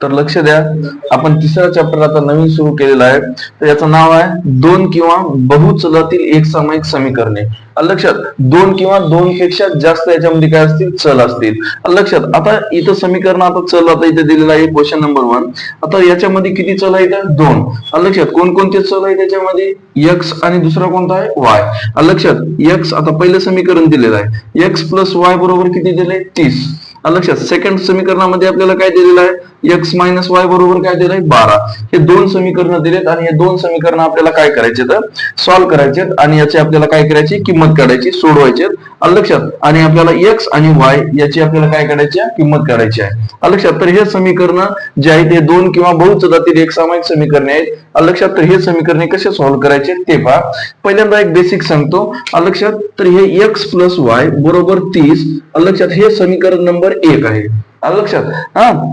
तर लक्ष द्या, आपण तिसरा चॅप्टर आता नवीन सुरू केलेला आहे. तर याचं नाव आहे दोन किंवा बहुचलातील एकसामायिक समीकरणे. लक्षात, दोन किंवा दोन पेक्षा जास्त याच्यामध्ये काय असतील, चल असतील. लक्षात, आता इथं समीकरण, आता चल आता इथे दिलेला आहे क्वेश्चन नंबर 1. आता याच्यामध्ये किती चल आहेत, दोन. लक्षात, कोणकोणते चल आहेत त्याच्यामध्ये, एक्स आणि दुसरा कोणता आहे, वाय. लक्षात, एक्स, आता पहिलं समीकरण दिलेलं आहे, एक्स प्लस वाय बरोबर किती दिले, 30. लक्षात, सेकंड समीकरणामध्ये आपल्याला काय दिलेलं आहे, एक्स मायनस वाय बरोबर काय दिलंय, 12. हे दोन समीकरण दिलेत आणि हे दोन समीकरण आपल्याला काय करायचे, तर सॉल्व्ह करायचे आणि याची आपल्याला काय करायची, किंमत काढायची, सोडवायचे. लक्षात, आणि आपल्याला एक्स आणि वाय याची आपल्याला काय काढायची, किंमत काढायची आहे. लक्षात, तर हे समीकरण जे आहेत ते दोन किंवा बहुचलातील एकसामायिक समीकरणे आहेत. लक्षात, तर हे समीकरणे कसे सॉल्व्ह करायचे ते पहा. पहिल्यांदा एक बेसिक सांगतो. लक्षात, तर हे एक्स प्लस वाय बरोबर 30. लक्षात, हे समीकरण नंबर 1 आहे. लक्षात,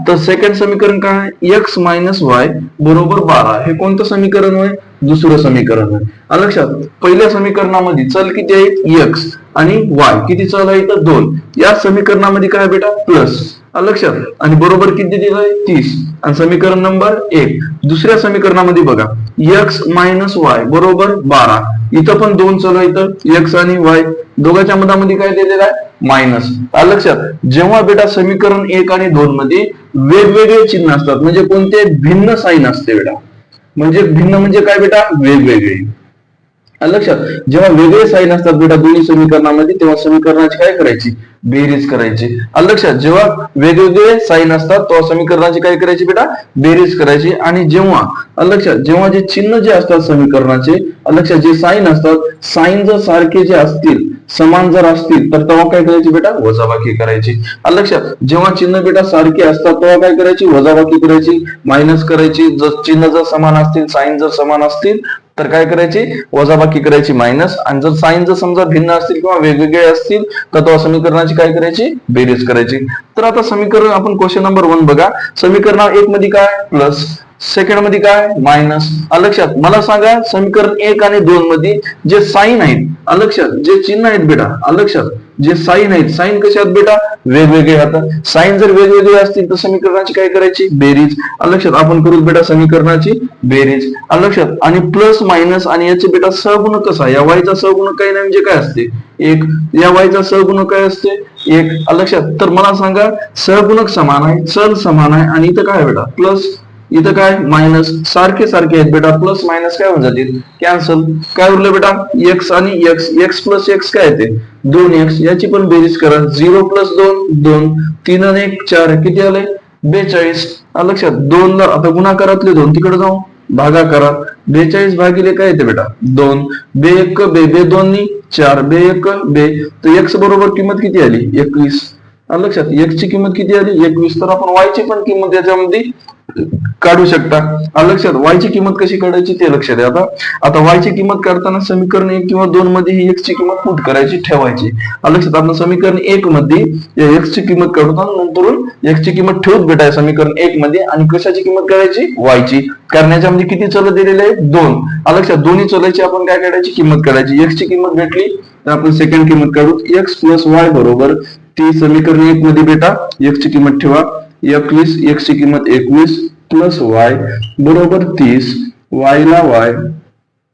तर सेकंड समीकरण काय, एक्स मायनस वाय बरोबर 12. हे कोणतं समीकरण आहे, दुसरं समीकरण आहे. लक्षात, पहिल्या समीकरणामध्ये चल किती आहेत, एक्स आणि वाय किती चल आहेत, 2. या समीकरणामध्ये काय बेटा, प्लस. लक्षात, आणि बरोबर किती दिलंय, 30. आणि समीकरण नंबर 1. दुसऱ्या समीकरणामध्ये बघा, एक्स मायनस वाय बरोबर 12. इथं पण दोन चल आहेत, एक्स आणि वाय. दोघांच्या मधामध्ये काय दिलेलं आहे, मायनस. लक्षात, जेव्हा बेटा समीकरण 1 आणि 2 मध्ये वेगवेगळे चिन्ह असतात, म्हणजे कोणते, भिन्न साईन असते बेटा. म्हणजे भिन्न म्हणजे काय बेटा, वेगवेगळे. लक्षात, जेव्हा वेगळे साईन असतात बेटा दोन्ही समीकरणामध्ये, तेव्हा समीकरणाची काय करायची, बेरीज करायची. लक्षात, जेव्हा वेगवेगळे साईन असतात तेव्हा समीकरणाची काय करायची बेटा, बेरीज करायची. आणि जेव्हा लक्षात, जेव्हा जे चिन्ह जे असतात समीकरणाचे, लक्षात, जे साईन असतात, साईन जर सारखे जे असतील, समान जर असतील, तर तेव्हा काय करायची बेटा, वजाबाकी करायची. लक्षात, जेव्हा चिन्ह बेटा सारखे असतात तेव्हा काय करायची, वजाबाकी करायची, मायनस करायची. जर चिन्ह जर समान असतील, साईन जर समान असतील, तर काय करायची, वजाबाकी करायची, मायनस. आणि जर साईन जर समजा भिन्न असतील किंवा वेगवेगळे असतील, तर तेव्हा समीकरणाची काय करायची, बेरीज करायची. तर आता समीकरण आपण क्वेश्चन नंबर 1 बघा. समीकरण 1 मध्ये काय, प्लस. सेकंड मध्ये काय, मायनस. लक्षात, मला सांगा, समीकरण 1 आणि 2 मध्ये जे साईन आहेत, लक्षात, जे चिन्ह आहेत बेटा, लक्षात, जे साईन आहेत, साईन कसे आहेत बेटा, वेगवेगळे. आता साईन जर वेगवेगळे असतील तर समीकरणाची काय करायची, बेरीज. लक्षात, आपण करू बेटा समीकरणाची बेरीज. लक्षात, आणि प्लस मायनस आणि याचे बेटा सहगुणक कसा, या वायचा सहगुणक काही नाही म्हणजे काय असते, 1. या वायचा सहगुणक काय असते, 1. लक्षात, तर मला सांगा, सहगुणक समान आहे, चल समान आहे, आणि इथं काय बेटा, प्लस, इथं काय, मायनस. सारखे सारखे आहेत बेटा, प्लस मायनस काय होऊन जातील, कॅन्सल. काय उरलं बेटा, एक्स आणि एक्स, एक्स प्लस एक्स काय येते, 2x. याची पण बेरीज करा, 0 प्लस 2, 2. 3 आणि 1 4, किती आले, 42. लक्षात, 2 ला आता गुणाकारातले 2 तिकडे जाऊ, भागाकारात, 42 भागिले काय येते बेटा, 2. बे 1 बे, बे 2 4, बे 1 बे. तर एक्स बरोबर किंमत किती आली, 21. लक्षात, एक्स ची किंमत किती आली, 21. तर आपण वाय ची पण किंमत याच्यामध्ये काढू शकता. लक्षात, वाय ची किंमत कशी काढायची ते लक्षात द्या. आता वाय ची किंमत काढताना समीकरण 1 किंवा 2 मध्ये ही एक्स ची किंमत पुट करायची, ठेवायची. लक्षात, आपण समीकरण 1 मध्ये एक्स ची किंमत काढतो, नंतर एक्स ची किंमत ठेवत भेटाय समीकरण 1 मध्ये, आणि कशाची किंमत काढायची, वाय ची. कारण याच्यामध्ये किती चल दिलेले आहेत, 2. लक्षात, दोन्ही चलाची आपण काय काढायची, किंमत काढायची. एक्स ची किंमत भेटली तर आपण सेकंड किंमत काढू, एक्स प्लस वाय बरोबर ती समीकरण 1 मध्ये बेटा एक्स ची किंमत ठेवा, 21. एक्स ची किंमत 21 प्लस वाय बरोबर 30. वाय ला वाय,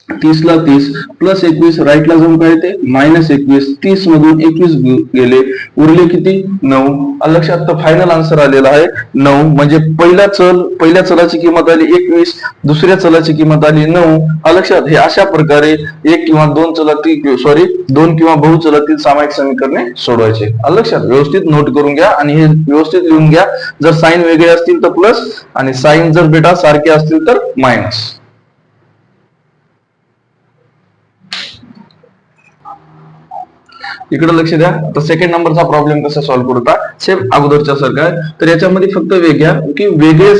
30 ला 30 प्लस 21, राईट ला जाऊन काय येते, मायनस 21. 30 मधून 21 गेले, उरले किती, 9. लक्षात, तर फायनल आन्सर आलेला आहे 9. म्हणजे पहिल्या चलाची किंमत आली 21, दुसऱ्या चलाची किंमत आली 9. लक्षात, हे अशा प्रकारे एक किंवा दोन किंवा बहुचलातील सामायिक समीकरणे सोडवायचे. लक्षात, व्यवस्थित नोट करून घ्या आणि हे व्यवस्थित लिहून घ्या. जर साईन वेगळे असतील तर प्लस, आणि साईन जर बेटा सारखे असतील तर मायनस. इकडे लक्ष द्या. तर सेकंड नंबरचा प्रॉब्लेम कसा सॉल्व्ह करता, सेम अगोदरच्या सारखा आहे. तर याच्यामध्ये फक्त वेगळ्या की वेगळे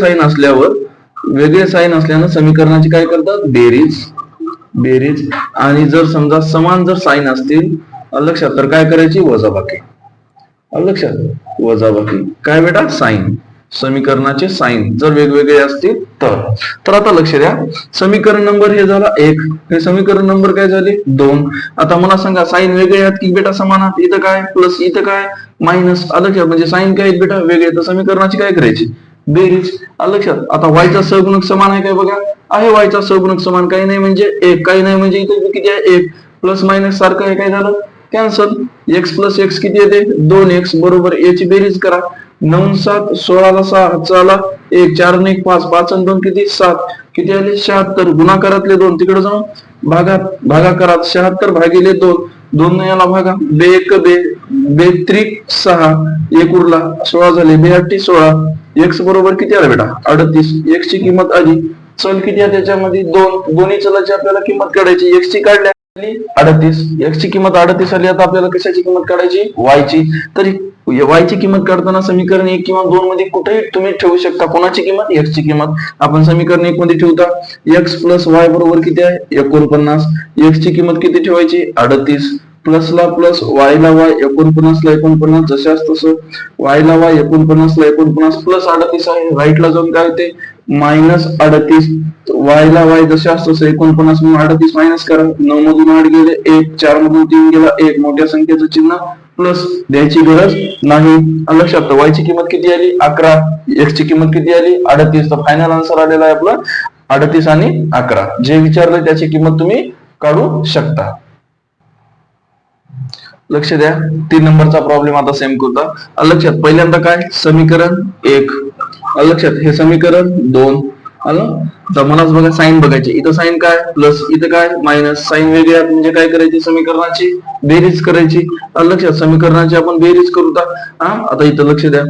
साईन असल्यानं समीकरणाची काय करतात, बेरीज. आणि जर समजा समान जर साईन असतील, लक्षात, तर काय करायची, वजाबाकी. लक्षात, वजाबाकी काय बेटा, साईन. समीकरणाचे साईन जर वेगवेगळे असतील तर आता लक्ष द्या, समीकरण नंबर हे झाला 1, हे समीकरण नंबर काय झाले 2. आता मला सांगा, साईन वेगळे आहेत की बेटा समान आहेत, इथं काय प्लस, इथं काय मायनस. लक्षात, म्हणजे साईन काय आहेत बेटा वेगळे, तर समीकरणाची काय करायची, बेरीज. आलं लक्षात. आता वायचा सहगुणक समान आहे काय बघा, आहे वायचा सहगुणक समान, काही नाही म्हणजे एक, काही नाही म्हणजे इथे किती आहे एक, प्लस मायनस सारखं आहे, काय झालं कॅन्सल. एक्स प्लस एक्स किती येते 2x बरोबर याची बेरीज करा. 9 7 16 6 चला 1 4 1 5 5 आणि 2 किती 7, किती आले 76. गुणाकारातले 2 तिकडे जाऊन भागाकारात 76 भागिले 2, 2 याला भागा, बे 1 बे, बे त्रिक 6, 1 उरला 16 झाले, बे 8 16. एक्स बरोबर किती आला बेटा 38. एक्स ची किंमत आली. चल किती आहे त्याच्यामध्ये 2, दोन्ही चलाची आपल्याला किंमत काढायची. एक्स ची काढली 38, एक्स ची किंमत 38 आली. आता आपल्याला कशाची किंमत काढायची, वाय ची. तर वाय ची किंमत काढताना समीकरण 1 किंवा 2 मध्ये कुठेही तुम्ही ठेवू शकता. कोणाची किंमत, एक्स ची किंमत. आपण समीकरण 1 मध्ये ठेवता, एक्स प्लस वाय बरोबर किती आहे 49. एक्स ची किंमत किती ठेवायची 38, प्लस ला प्लस, वाय ला वाय, 49 ला 49 जशाच तसं, वाय ला वाय 49 ला 49 प्लस 38 आहे, राईट ला जाऊन काय होते मायनस 38. वाय ला वाय जशाच तसं 49 म्हणून 38 मायनस करा. 9 मधून 8 गेले 1, 4 मधून 3 गेला 1, मोठ्या संख्येचं चिन्ह प्लस द्यायची गरज नाही. लक्षात. वाय ची किंमत किती आली 11, एक्स ची किंमत किती आली 38. तर फायनल आन्सर आलेला आहे आपलं 38 आणि 11. जे विचारलं त्याची किंमत तुम्ही काढू शकता. लक्ष द्या. 3 नंबरचा प्रॉब्लेम आता सेम करता. लक्षात. पहिल्यांदा काय समीकरण 1, लक्षात हे समीकरण 2 आलं. तर मलाच बघा साईन बघायची. इथं साईन काय प्लस, इथं काय मायनस. साईन वेगळ्या म्हणजे काय करायची, समीकरणाची बेरीज करायची. लक्षात. समीकरणाची आपण बेरीज करू. आता इथं लक्ष द्या,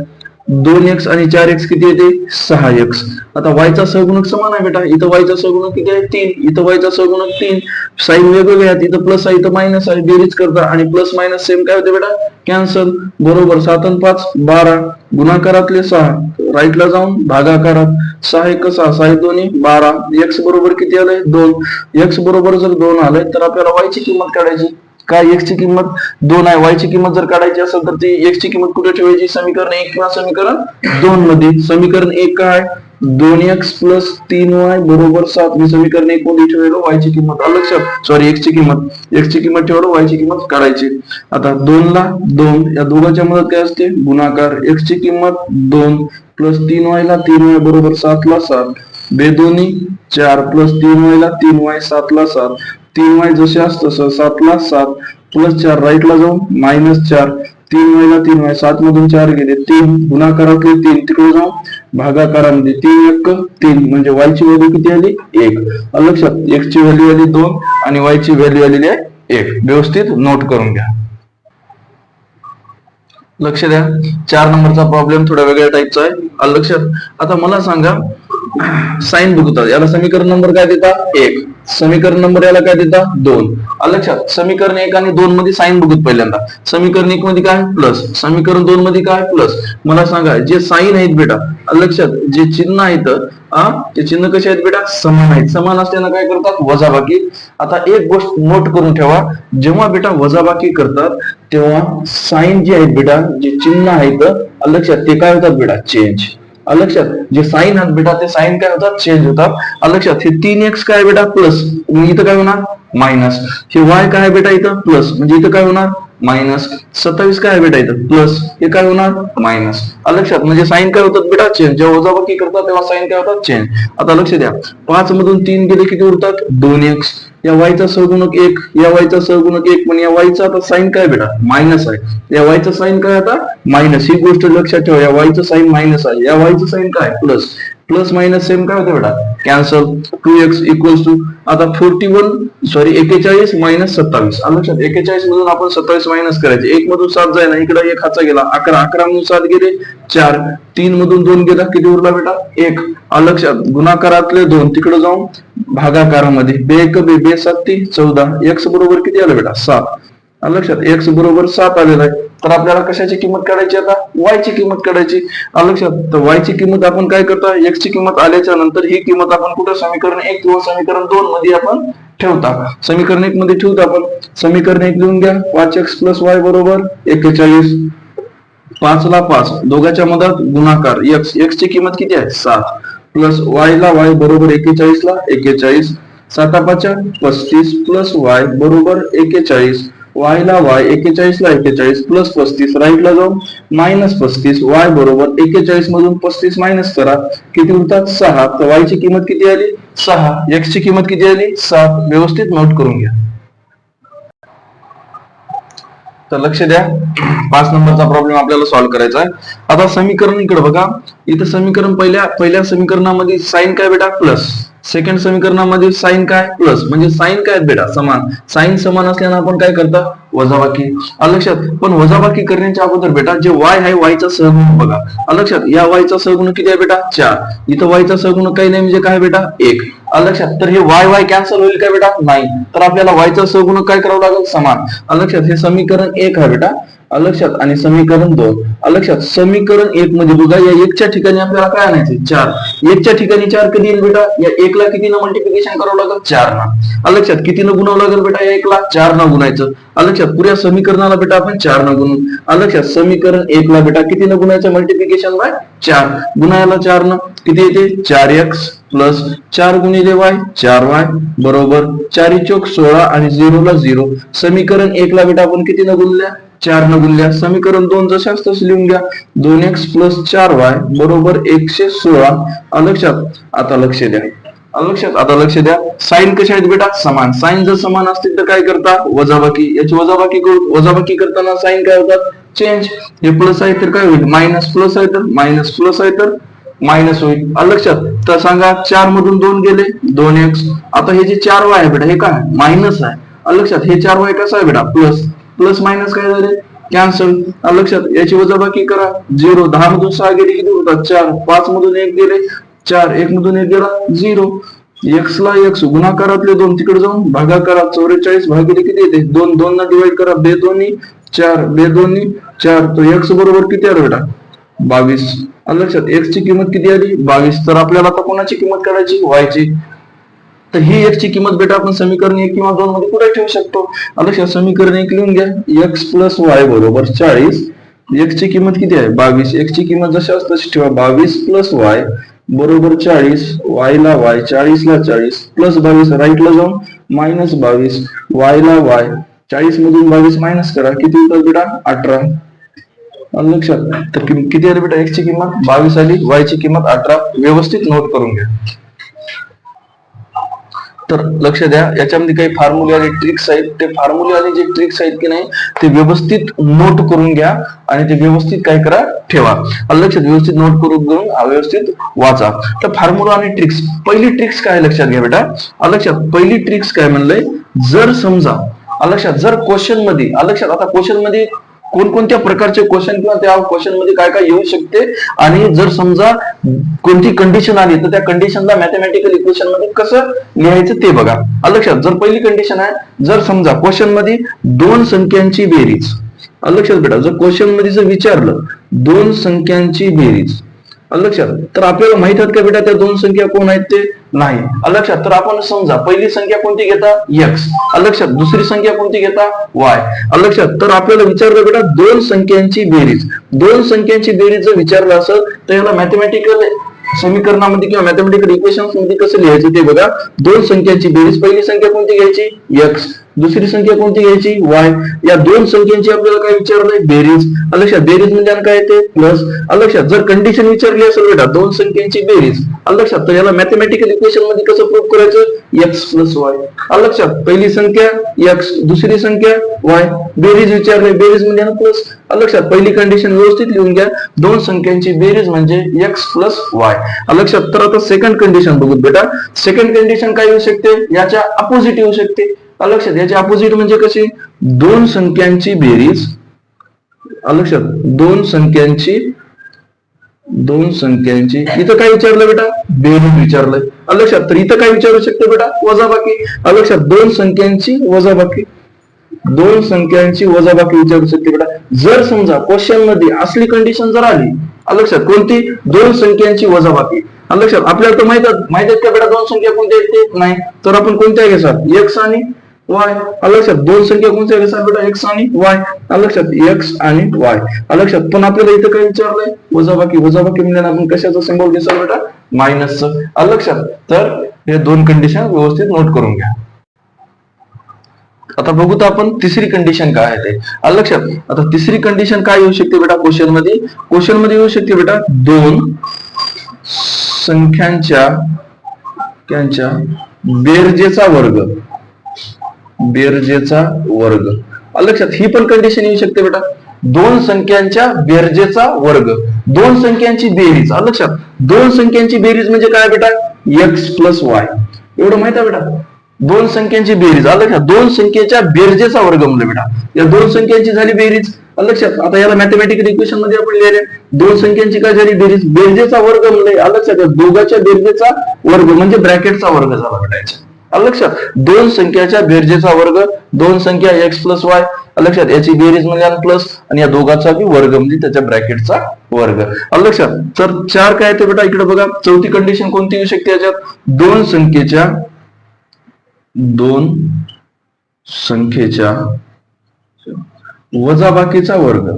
2x आणि 4x किती येते 6x. आता वायचा सहगुणक समान आहे बेटा. इथं वायचा सहगुणक किती आहे 3, इथं वायचा सहगुणक 3. साईन वेगवेगळे आहेत, इथं प्लस आहे इथं मायनस आहे. बेरीज करता आणि प्लस मायनस सेम काय होते बेटा कॅन्सल. बरोबर 7 आणि 5 12, गुणाकारातले 6, राईटला जाऊन भागाकारात 6 1 6, 6 2 12. एक्स बरोबर किती आलंय 2. एक्स बरोबर जर 2 आलंय तर आपल्याला वायची किंमत काढायची. काय एक्स ची किंमत 2 आहे, वाय ची किंमत जर काढायची असेल तर ती एक्स ची किंमत कुठे ठेवायची, समीकरण 1 किंवा समीकरण 2 मध्ये. समीकरण 1 काय 2x प्लस 3y बरोबर 7. मी समीकरण 1 मध्ये ठेवलो वाय ची किंमत. लक्षात. सॉरी एक्स ची किंमत ठेवलो, वाय ची किंमत काढायची. आता 2 ला 2 या दोघांच्या मदत काय असते गुणाकार. एक्स ची किंमत 2 प्लस 3y ला 3y बरोबर 7 ला 7, बे दोन्ही 4 प्लस 3y ला 3y 7 ला 7, 3y जसे असतं 7 ला 7 प्लस 4, राईटला जाऊन मायनस 4, 3y ला 3y 7 मधून 4 गेले 3, गुणाकारातले 3 तिकडे जाऊन भागाकारामध्ये 3 1 3 म्हणजे y ची व्हॅल्यू किती आली 1. लक्षात. x ची व्हॅल्यू आली 2 आणि y ची व्हॅल्यू आलेली आहे 1. व्यवस्थित नोट करून घ्या. लक्ष द्या. 4 नंबरचा प्रॉब्लेम थोड्या वेगळ्या टाईपचा आहे. लक्षात. आता मला सांगा साइन बघतात, याला समीकरण नंबर काय देता 1, समीकरण नंबर याला काय देता 2. लक्षात. समीकरण 1 आणि 2 मध्ये साइन बघत पहिल्यांदा. समीकरण 1 मध्ये काय प्लस, समीकरण 2 मध्ये काय प्लस. मला सांगा जे साइन आहेत बेटा, लक्षात जे चिन्ह आहेत ते चिन्ह कसे आहेत बेटा समान आहेत. समान असल्यानं काय करतात वजाबाकी. आता एक गोष्ट नोट करून ठेवा, जेव्हा बेटा वजाबाकी करतात तेव्हा साइन जे आहेत बेटा, जे चिन्ह आहेत लक्षात ते काय होतात बेटा चेंज. लक्षात. जे साइन आहेत बेटा ते साइन काय होतात चेंज होतात. लक्षात. हे 3x काय बेटा प्लस, इथं काय होणार मायनस. हे y काय बेटा इथं प्लस म्हणजे इथं काय होणार मायनस. 27 काय बेटा इथं प्लस, हे काय होणार मायनस. लक्षात. म्हणजे साइन काय होतात बेटा चेंज. जेव्हा वजाबाकी करतात तेव्हा साइन काय होतात चेंज. आता लक्ष द्या, 5 मधून 3 गेले किती उरतात 2x. या वायचा सहगुणक 1, या वायचा सहगुणक 1, पण या वायचा आता साइन काय बेटा मायनस आहे. या वायचा साइन काय आता मायनस. ही गोष्ट लक्षात ठेवा, या वायचं साइन मायनस आहे, या वायचं साइन काय प्लस. प्लस मायनस सेम काय होते बेटा कॅन्सल. 2x इक्वल्स टू आता 41 मायनस 27. लक्षात. 41 मधून आपण 27 मायनस करायचे. 1 मधून 7 जाईल ना, इकडे 1 हाचा गेला 11, 11 मधून 7 गेले 4, 3 मधून 2 गेला किती उरला बेटा 1. लक्षात. गुणाकारातले 2 तिकडे जाऊन भागाकारामध्ये, बे 1 बे, बे 7 14, x बरोबर किती आलं बेटा 7. लक्षात. x बरोबर 7 आलेला आहे. तर आपल्याला कशाची किंमत काढायची आता y ची किंमत काढायची. लक्षात. तर y ची किंमत आपण काय करता, x ची किंमत आल्याच्या नंतर ही किंमत आपण कुठे समीकरण 1 किंवा समीकरण 2 मध्ये आपण ठेवता. समीकरण 1 मध्ये ठेवतो आपण. समीकरण 1 लिहून घ्या, 5x प्लस y बरोबर 41, 5 ला 5 दोघांच्या मधात गुणाकार, x ची किंमत किती आहे 7 प्लस y ला y बरोबर 41 ला 41, 7 5 35 प्लस y बरोबर 41. y ला y, 41 ला 41 प्लस 35 राईटला जाऊन मायनस 35, y बरोबर 41 मधून 35 मायनस करा, किती उरतात 6. तर y ची किंमत किती आली 6, x ची किंमत किती आली 7. व्यवस्थित नोट करून घ्या. तर लक्ष द्या, 5 नंबरचा प्रॉब्लेम आपल्याला सॉल्व्ह करायचा आहे. आता समीकरण इकडे बघा, इथं समीकरण पहिल्या समीकरणामध्ये साइन काय बेटा प्लस, सेकंड समीकरणामध्ये साइन काय प्लस, म्हणजे साइन काय बेटा समान, साइन समान असल्यानं आपण काय करता वजाबाकी. लक्षात, पण वजाबाकी करण्याच्या अगोदर बेटा जे y आहे y चा सहगुणक बघा. लक्षात, या y चा सहगुणक किती आहे बेटा 4. इथं y चा सहगुणक काही नाही म्हणजे काय बेटा 1. लक्षात, तर हे y कॅन्सल होईल का बेटा नाही. तर आपल्याला y चा सहगुणक काय करावं लागेल समान. लक्षात, हे समीकरण 1 आहे बेटा. लक्षात, आणि समीकरण 2. लक्षात, समीकरण 1 मध्ये बघा या 1 च्या ठिकाणी आपल्याला काय आणायचे 4. 1 च्या ठिकाणी 4 कधी येईल बेटा, या 1 ला किती न मल्टिप्लिकेशन करावं लागेल 4 ना. लक्षात, किती न गुणावं लागेल बेटा या 1 ला 4 न गुणायचं. लक्षात, पुऱ्या समीकरणाला बेटा आपण 4 न गुणू. लक्षात, समीकरण 1 ला बेटा किती न गुणायचं मल्टिप्लिकेशन बाय 4. गुणायला 4 न किती येते 4x प्लस 4 गुणिले y 4y बरोबर 4 चौक 16 आणि 0 ला 0. समीकरण 1 ला बेटा आपण किती न गुणल्या 4 न गुणल्या. समीकरण 2 जशाच तसं लिहून घ्या, 2x प्लस 4y बरोबर 116. लक्षात, आता लक्ष द्या. लक्षात, आता लक्ष द्या, साइन कशा आहेत बेटा समान. साइन जर समान असतील तर काय करता वजाबाकी. याची वजाबाकी करू, वजाबाकी करताना साइन काय होतात चेंज. हे प्लस आहे तर काय होईल मायनस, प्लस आहे तर मायनस, प्लस आहे तर मायनस होईल. लक्षात, तर सांगा 4 मधून 2 गेले 2x. आता हे जे 4y आहे बेटा हे काय मायनस आहे. लक्षात, हे 4y कसं आहे बेटा प्लस, प्लस मायनस काय झाले कॅन्सल. लक्षात, याची वजाबाकी करा 0. 10 मधून 6 गेले किती होतात 4. 5 मधून 1 गेले 4, 1 मधून 1 गेला 0. x ला x गुणाकारातले 2 तिकडे जाऊन भागाकारात 44 भागिले किती येते 2. 2 ना डिवाइड करा, 2 दोन्ही 4, 2 दोन्ही 4. तो x बरोबर किती आलं बेटा 22. लक्षात, x ची किंमत किती आली 22. तर आपल्याला आता कोणाची किंमत काढायची y ची. तर ही x ची किंमत बेटा आपण समीकरण 1 किंवा 2 मध्ये कुठे ठेवू शकतो. लक्षात, समीकरण 1 लिहून घ्या, x प्लस y बरोबर 40. x ची किंमत किती आहे 22. x ची किंमत जशी असते तशी ठेवा, 22 प्लस y बरोबर 40. y ला y 40 ला 40 प्लस 22 राईटला जाऊन मायनस 22. y ला y 40 मधून 22 मायनस करा, किती होतात बेटा 18. लक्षात, तर किती आली बेटा x ची किंमत 22 आली, y ची किंमत 18. व्यवस्थित नोट करून घ्या. तर लक्ष द्या, याच्यामध्ये काही फॉर्म्युले आणि ट्रिक्स आहेत. ते फॉर्म्युले आणि जे ट्रिक्स आहेत की नाही ते व्यवस्थित नोट करून घ्या आणि ते व्यवस्थित काय करा ठेवा. लक्षात, व्यवस्थित नोट करून घेऊन व्यवस्थित वाचा. तर फॉर्म्युला आणि ट्रिक्स, पहिली ट्रिक्स काय लक्षात घ्या बेटा. लक्षात, पहिली ट्रिक्स काय म्हणलंय, जर समजा लक्षात जर क्वेश्चन मध्ये लक्षात, आता क्वेश्चन मध्ये कोणकोणत्या प्रकारचे क्वेश्चन किंवा त्या क्वेश्चन मध्ये काय काय येऊ शकते आणि जर समजा कोणती कंडिशन आली तर त्या कंडिशनला मॅथमॅटिकल इक्वेशन मध्ये कसं लिहायचं ते बघा. लक्षात, जर पहिली कंडिशन आहे, जर समजा क्वेश्चन मध्ये 2 संख्यांची बेरीज. लक्षात बेटा, जर क्वेश्चन मध्ये जर विचारलं 2 संख्यांची बेरीज, लक्षात, तर आपल्याला माहित आहेत का बेटा त्या 2 संख्या कोण आहेत ते नाही. लक्षात, तर आपण समजा पहिली संख्या कोणती घेता x. लक्षात, दुसरी संख्या कोणती घेता y. लक्षात, तर आपल्याला विचारलं बेटा 2 संख्यांची बेरीज. 2 संख्यांची बेरीज जर विचारलं असेल तर याला मॅथमॅटिकल समीकरणामध्ये किंवा मॅथमॅटिकल इक्वेशन्स मध्ये कसं लिहायचं ते बघा. 2 संख्यांची बेरीज, पहिली संख्या कोणती घ्यायची x, दुसरी संख्या कोणती घ्यायची y. या 2 संख्यांची आपल्याला काय विचारलंय बेरीज. लक्षात, बेरीज म्हणजे काय येते प्लस. लक्षात, जर कंडिशन विचारली असेल बेटा 2 संख्यांची बेरीज, लक्षात, तर याला मॅथमॅटिकल इक्वेशन मध्ये कसं प्रूव्ह करायचं x प्लस y. लक्षात, पहिली संख्या x, दुसरी संख्या y, बेरीज विचारले, बेरीज म्हणजे प्लस. लक्षात, पहिली कंडिशन व्यवस्थित लिहून घ्या, 2 संख्यांची बेरीज म्हणजे x प्लस y. लक्षात, तर आता सेकंड कंडिशन बघू बेटा. सेकंड कंडिशन काय येऊ शकते, याच्या अपोजिट येऊ शकते. लक्षात, याचे अपोजिट म्हणजे कशी 2 संख्यांची बेरीज. लक्षात, 2 संख्यांची इथं काय विचारलं बेटा बेरीज विचारलंय. लक्षात, तर इथं काय विचारू शकते बेटा वजाबाकी. लक्षात, 2 संख्यांची वजाबाकी, 2 संख्यांची वजाबाकी विचारू शकते बेटा. जर समजा क्वेश्चन मध्ये असली कंडिशन जर आली, लक्षात, कोणती 2 संख्यांची वजाबाकी. लक्षात, आपल्याला तर माहित आहेत का बेटा 2 संख्या कोणत्या आहेत ते नाही, तर आपण कोणत्या घेसाल x आणि y. लक्षात, 2 संख्या कोणत्या घेसाल बेटा x आणि y. लक्षात, x आणि y. लक्षात, पण आपल्याला इथं काय विचारलंय वजाबाकी. वजाबाकी म्हणजे आपण कशाचा सिंबल घेसाल बेटा मायनसचं. लक्षात, तर हे 2 कंडिशन व्यवस्थित नोट करून घ्या. आता बघू तर आपण तिसरी कंडिशन काय आहे ते. आलं लक्षात? आता तिसरी कंडिशन काय येऊ शकते बेटा क्वेश्चन मध्ये येऊ शकते बेटा दोन संख्यांच्या बेरजेचा वर्ग. आलं लक्षात? ही पण कंडिशन येऊ शकते बेटा. दोन संख्यांच्या बेरजेचा वर्ग, दोन संख्यांची बेरीज. आलं लक्षात? दोन संख्यांची बेरीज म्हणजे काय बेटा? X plus y. एवढं माहित आहे बेटा? दोन संख्यांची बेरीज. आलं लक्षात? दोन संख्येच्या बेरजेचा वर्ग म्हणलं बेटा. या दोन संख्यांची झाली बेरीज. आलं लक्षात? आता याला मॅथमॅटिकल इक्वेशन मध्ये आपण लिहिले दोन संख्यांची काय झाली बेरीज? बेरजेचा वर्ग म्हणले. आलं लक्षात? दोघांच्या बेरजेचा वर्ग म्हणजे ब्रॅकेटचा वर्ग झाला बेटा याचा. आलं लक्षात? दोन संख्याच्या बेरजेचा वर्ग, दोन संख्या एक्स प्लस वाय. आलं लक्षात? याची बेरीज म्हणजे प्लस आणि या दोघांचा बी वर्ग म्हणजे त्याच्या ब्रॅकेटचा वर्ग. आलं लक्षात? तर चार काय येते बेटा इकडे बघा. चौथी कंडिशन कोणती येऊ शकते याच्यात? दोन संख्येच्या वजाबाकीचा वर्ग.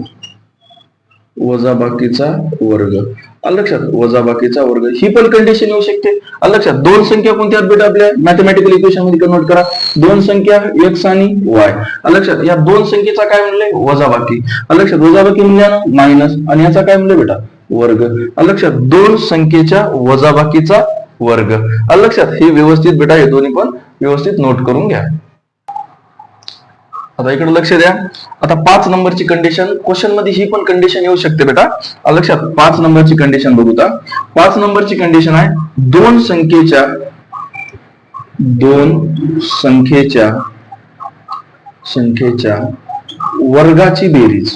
आलं लक्षात? वजाबाकीचा वर्ग ही पण कंडिशन येऊ शकते. आलं लक्षात? दोन संख्या कोणत्या आहेत बेटा आपल्या मॅथमॅटिकल इक्वेशन मध्ये कन्वर्ट करा. दोन संख्या एक्स आणि वाय. आलं लक्षात? या दोन संख्येचा काय म्हणले? वजाबाकी. आलं लक्षात? वजाबाकी म्हणजे मायनस आणि याचा काय म्हणले बेटा? वर्ग. आलं लक्षात? दोन संख्येच्या वजाबाकीचा वर्ग. आलं लक्षात? हे व्यवस्थित बेटा हे दोन्ही पण व्यवस्थित नोट करून घ्या. आता इकडे लक्ष द्या. आता 5 नंबरची कंडिशन क्वेश्चन मध्ये ही पण कंडिशन येऊ शकते बेटा. लक्षात? 5 नंबरची कंडिशन बघू ता. 5 नंबरची कंडिशन आहे दोन संख्येच्या वर्गाची बेरीज.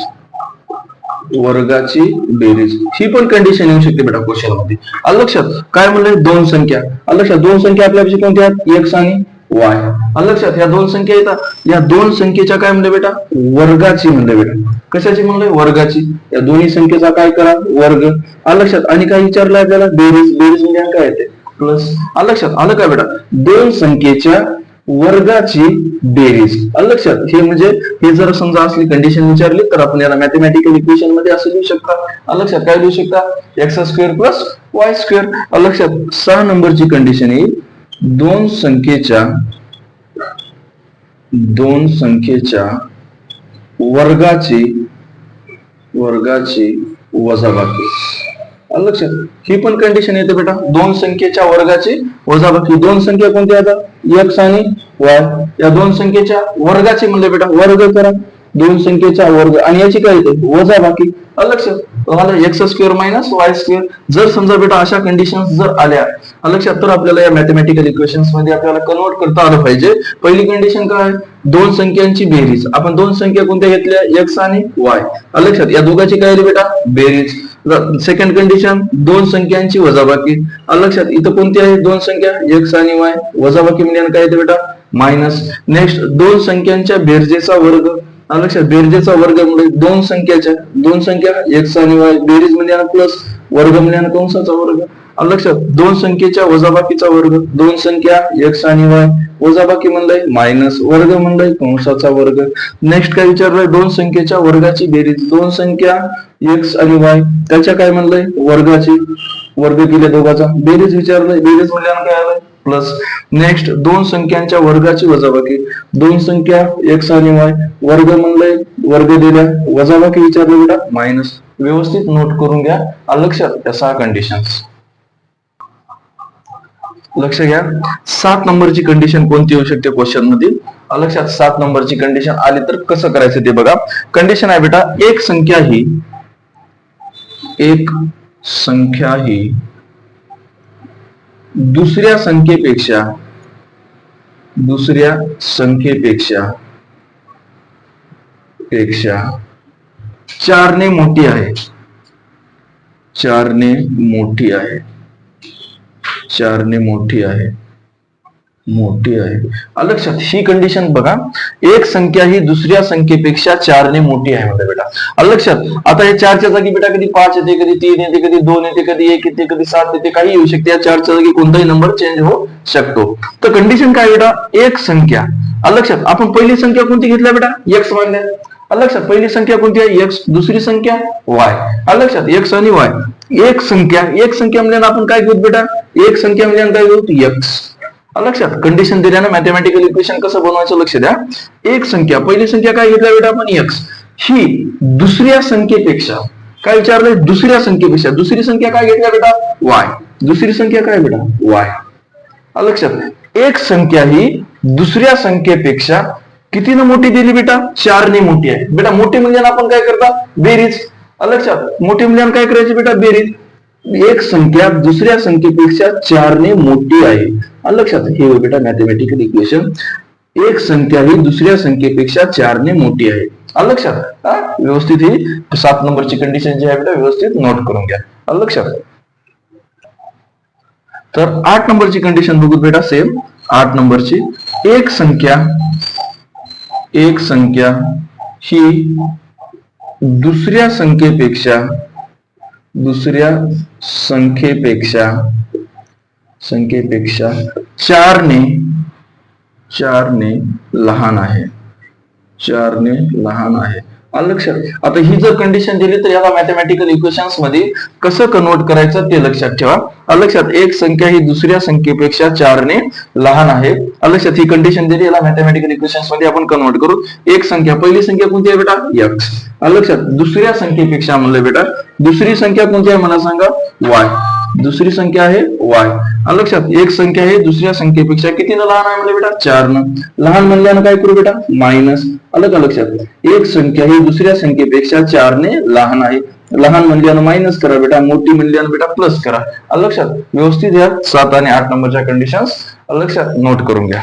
ही पण कंडिशन येऊ शकते बेटा क्वेश्चन मध्ये. आलं लक्षात? काय म्हणले? दोन संख्या. आलं लक्षात? दोन संख्या आपल्यापाशी कोणत्या आहेत? एक्स आणि वाय. आलं लक्षात? या दोन संख्या येतात. या दोन संख्येच्या काय म्हणले बेटा? वर्गाची म्हणले बेटा. कशाची म्हणले? वर्गाची. या दोन्ही संख्येचा काय करा? वर्ग. आलं लक्षात? आणि काय विचारलं आपल्याला? बेरीज. बेरीज म्हणजे काय येते? प्लस. आलं लक्षात? आलं काय बेटा? दोन संख्येच्या वर्गाची बेरीज. आलं लक्षात? हे म्हणजे हे जर समजा असली कंडिशन विचारली तर आपण याला मॅथमॅटिकल इक्वेशन मध्ये असं लिहू शकता. आलं लक्षात? काय लिहू शकता? X square plus y square. आलं लक्षात? 6 नंबरची कंडिशन येईल दोन संख्येच्या वर्गाची वजाबाकी. आलं लक्षात? ही पण कंडिशन येते बेटा. दोन संख्येच्या वर्गाची वजाबाकी. दोन संख्या कोणत्या आहेत? एक्स आणि वाय. या दोन संख्येच्या वर्गाची म्हणले बेटा वर्ग करा. दोन संख्येचा वर्ग आणि याची काय येते? वजाबाकी. आलं लक्षात? X square minus Y square. जर समजा बेटा अशा कंडिशन जर आल्या आलं लक्षात तर आपल्याला या मॅथमॅटिकल इक्वेशन्स मध्ये आपल्याला कन्वर्ट करता आलं पाहिजे. पहिली कंडिशन काय? दोन संख्यांची बेरीज. आपण दोन संख्या कोणत्या घेतल्या? एक्स आणि वाय. आलं लक्षात? या दोघांची काय आली बेटा? बेरीज. सेकंड कंडिशन दोन संख्यांची वजाबाकी. आलं लक्षात? इथं कोणती आहे? दोन संख्या एक्स आणि वाय. वजाबाकी म्हणजे काय येते बेटा? मायनस. नेक्स्ट दोन संख्यांच्या बेरजेचा वर्ग. आलं लक्षात? बेरजेचा वर्ग म्हणजे दोन संख्या एक्स आणि वाय. बेरीज म्हणजे प्लस. वर्ग म्हणजे कंसाचा वर्ग. आलं लक्षात? दोन संख्येच्या वजाबाकीचा वर्ग. दोन संख्या एक्स आणि वाय. वजाबाकी म्हणलंय मायनस. वर्ग म्हणलंय कंसाचा वर्ग. नेक्स्ट काय विचारलंय? दोन संख्येच्या वर्गाची बेरीज. दोन संख्या एक्स आणि वाय त्याच्या काय म्हणलंय? वर्गाची. वर्ग केले दोघांचा. बेरीज विचारलंय. बेरीज म्हणल्यानं काय आलंय? प्लस. नेक्स्ट दोन संख्यांच्या वर्गाची वजाबाकी. दोन संख्या एक्स आणि वाय. वर्ग म्हणलंय. वर्ग दिल्या. वजाबाकी विचारलं बेटा मायनस. व्यवस्थित नोट करून घ्या. आलं लक्षात? या 6 कंडिशन्स. लक्ष घ्या. 7 नंबरची कंडिशन कोणती येऊ शकते क्वेश्चन मध्ये? लक्षात? 7 नंबरची कंडिशन आली तर कसं करायचं ते बघा. कंडिशन आहे बेटा एक संख्या ही दुसऱ्या संख्येपेक्षा 4 ने मोठी आहे. 4 ने मोठी आहे. लक्षात? ही कंडिशन बघा. एक संख्या ही दुसऱ्या संख्येपेक्षा 4 ने मोठी आहे म्हणजे बेटा. लक्षात? आता हे 4च्या जागी बेटा कधी 5 येते, कधी 3 येते, कधी 2 येते, कधी 1 येते, कधी 7 येते, काही येऊ शकते. या 4च्या जागी कोणताही नंबर चेंज होऊ शकतो. तर कंडिशन काय बेटा? एक संख्या. लक्षात? आपण पहिली संख्या कोणती घेतल्या बेटा? एक्स मानल्या. लक्षात? पहिली संख्या कोणती आहे? एक्स. दुसरी संख्या वाय. लक्षात? एक्स आणि वाय. एक संख्या म्हणजे आपण काय घेऊ बेटा? एक संख्या म्हणजे काय घेऊ? एक्स. लक्षात कंडिशन दिल्यानं मॅथमॅटिकल इक्वेशन कसं बनवायचं लक्ष द्या. एक संख्या, पहिली संख्या काय घेतल्या बेटा आपण x, ही दुसऱ्या संख्येपेक्षा, काय विचारलंय, दुसऱ्या संख्येपेक्षा, दुसरी संख्या काय घेतल्या बेटा y, दुसरी संख्या काय बेटा y. लक्षात एक संख्या ही दुसऱ्या संख्येपेक्षा कितीनं मोठी दिली बेटा, 4 ने मोठी आहे. बेटा मोठी म्हणजे आपण काय करता, बेरीज. लक्षात मोठी म्हणजे काय करायची बेटा, बेरीज. एक संख्या दुसऱ्या संख्येपेक्षा 4 ने मोठी आहे. लक्षात हे बेटा मॅथमॅटिकल इक्वेशन, एक संख्या ही दुसऱ्या संख्येपेक्षा 4 ने मोठी आहे. लक्षात व्यवस्थित ही 7 नंबरची कंडिशन जी आहे बेटा व्यवस्थित नोट करून घ्या. लक्षात. तर 8 नंबरची कंडिशन बघू बेटा सेम. 8 नंबरची, एक संख्या ही दुसऱ्या संख्येपेक्षा 4 ने लहान आहे. 4 ने लहान आहे. लक्षात. आता ही जर कंडिशन दिली तर याला मॅथमॅटिकल इक्वेशन्स मध्ये कसं कन्वर्ट करायचं ते लक्षात ठेवा. लक्षात, एक संख्या ही दुसऱ्या संख्येपेक्षा 4 ने लहान आहे. लक्षात, ही कंडिशन दिली, याला मॅथमॅटिकल इक्वेशन्स मध्ये आपण कन्वर्ट करू. एक संख्या, पहिली संख्या कोणती आहे बेटा x. लक्षात, दुसऱ्या संख्येपेक्षा म्हणलं बेटा, दुसरी संख्या कोणती आहे मला सांगा, y. दुसरी संख्या आहे y. लक्षात, एक संख्या आहे दुसऱ्या संख्येपेक्षा कितीनं लहान आहे म्हणलं बेटा, 4 न. लहान म्हणल्यानं काय करू बेटा, मायनस. अलग लक्षात, एक संख्या ही दुसऱ्या संख्येपेक्षा 4 ने लहान आहे. लहान म्हणल्यानं मायनस करा बेटा, मोठी म्हणल्यानं बेटा प्लस करा. लक्षात व्यवस्थित या 7 आणि 8 नंबरच्या कंडिशन्स लक्षात नोट करून घ्या.